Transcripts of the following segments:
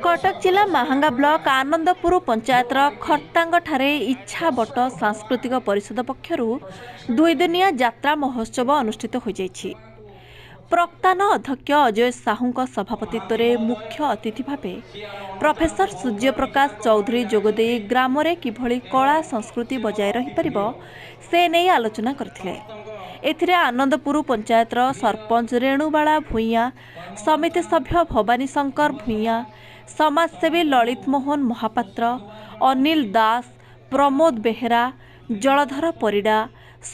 कटक जिला महांगा ब्लॉक आनंदपुर पंचायतर खरतांगठारे इच्छाबट सांस्कृतिक परिषद पक्षरु 2 दिनिया यात्रा महोत्सव अनुष्ठित हो जाइछि। प्रक्तान अध्यक्ष अजय साहू सभापतित्व में मुख्य अतिथि भावे प्रोफेसर सूर्यप्रकाश चौधरी जोगदे ग्राम में किभली कला संस्कृति बजाय रही परिबो से नहीं आलोचना करथिले। एथिरे आनंदपुर पंचायतर सरपंच रेणुबाला भूइया, समिति सभ्य भवानी शंकर भूइया, समाजसेवी ललित मोहन महापात्र, अनिल दास, प्रमोद बेहेरा, जलधर परिडा,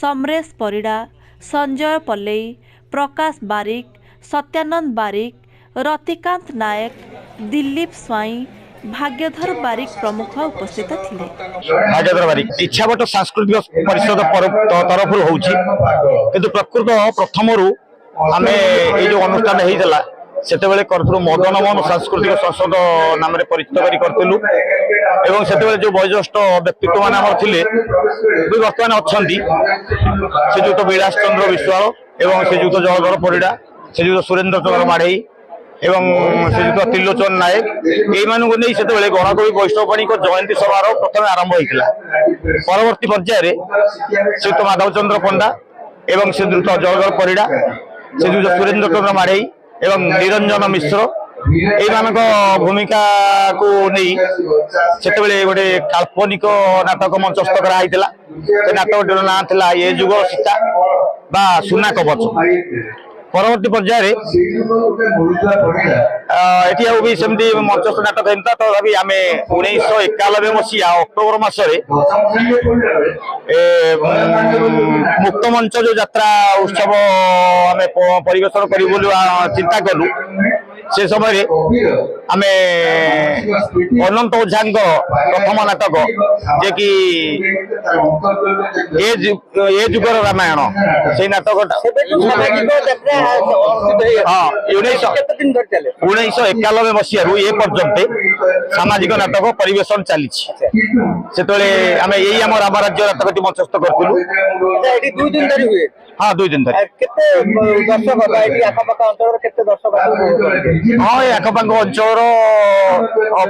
समरेश परिडा, संजय पल्लई, प्रकाश बारिक, सत्यानंद बारिक, रतिकांत नायक, दिलीप स्वाई, भाग्यधर बारिक प्रमुख उपस्थित थिले। भाग्यधर बारिक इच्छाबट सांस्कृतिक परिषद तरफ किंतु प्रकृत प्रथम आमे ये जो अनुष्ठान होता सेतेबेले करथुलु मदन मोहन सांस्कृतिक संसद नाम रे परिचित करी करथुलु एवं सेतेबेले जो वयोज्येष्ठ व्यक्तित्व माने हमर थिले वर्तमान अछंती श्रीजुक्त विलास चंद्र विश्वाल एवं श्रीजुक्त जलधर परिडा, श्रीजुक्त सुरेंद्र चंद्र माढ़ई एवं श्रीजुक्त त्रिलोचन नायक ये मानक नहीं सेतेबेले गणकवि वैष्णवपाणी जयंती समारोह प्रथम आरंभ होइतिला। परवर्ती पर्याय रे श्रीयुक्त माधव चंद्र पंडा एवं श्रीजुक्त जलधर परिडा, श्रीजुक्त सुरेंद्र चंद्र माढ़ई एवं निरंजन मिश्र एमानक भूमिका को नहीं सेतेबेले गोटे काल्पनिक नाटक मंचस्थ कराइतिला। से नाटकटीर नाम थिला ये जुग सीता बा सुना कवच। परवर्ती पर्याय एटी भी सेमती मंचस्थ नाटक होता तथापि आम 1991 मसीहा अक्टोबर मसरे मुक्त मंच जो यात्रा उत्सव आम परिवेशन करूँ चिंता कलु से समय आम अनंत ओझा प्रथम नाटक जे कि ए जुगर रामायण से नाटक 1991 मसीह ये पर्यंत सामाजिक नाटक परिवेशन चली आम यही आम राम राज्य नाटक मंचस्थ करूँ। हाँ 2 दिन धरी हाँ ये आखपाख अंचल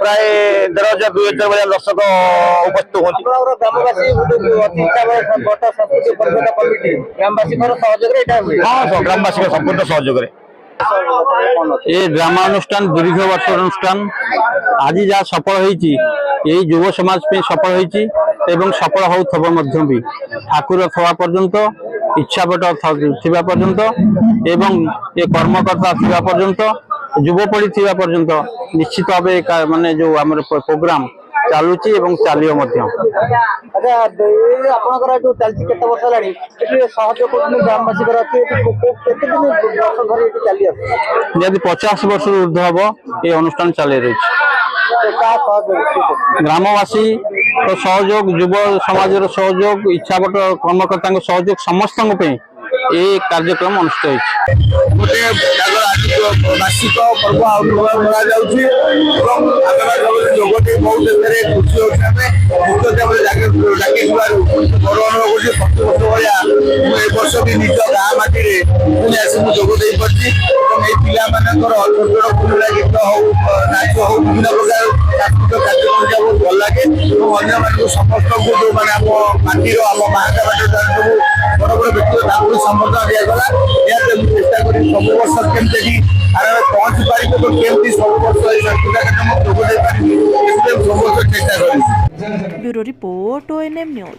प्राय 1500-2000 भाया दर्शक उपस्थित होती। हाँ ग्रामवासी संपूर्ण सहयोग ये ग्रामानुष्ठान दीर्घ वर्ष अनुष्ठान आज जहाँ सफल होती युव समाज पे सफल होती एवं सफल हो भी ठाकुर थवा पर्यंत इच्छापट थिबा पर्यंत एवं ये कर्मकर्ता थिबा पर्यंत युवपीढ़ी थिबा पर्यंत निश्चित भाव माने जो आम प्रोग्राम चालुची एवं चलियो मध्य। अच्छा आपनकर जो चलची केते वर्ष लानी एठी सहयोग कोन ग्रामवासी कर अछि केते दिन वर्ष धरि एठी चली अछि यदि 50 वर्ष ऊर्ध हबो ये अनुष्ठान चले रही ग्रामवासी तो सहयोग युव समाज सहयोग इच्छापट कर्मकर्ता सहयोग समस्त ये कार्यक्रम अनुष्ठित वार्षिक पर्व आयोजित जोगटे बहुत खुशी वर्ष भी निज गाँ मटी जोगदे पार्टी पिला छोट छोट पुरुला गीत हो नाच हो विभिन्न प्रकार सांस्कृतिक कार्यक्रम बहुत भल लगे अन्य समस्त जो मैंने आम माटीर आम महांगा माटी सब बड़ बड़ व्यक्ति संबर्धना दिगला चेष्टा कर सब वर्ष केमती पहुंची पारे तो केमती सब वर्ष सांस्कृतिक कार्यक्रम जोगदे पारि सब वर्ष चेष्टा कर। Bureau report ONM news.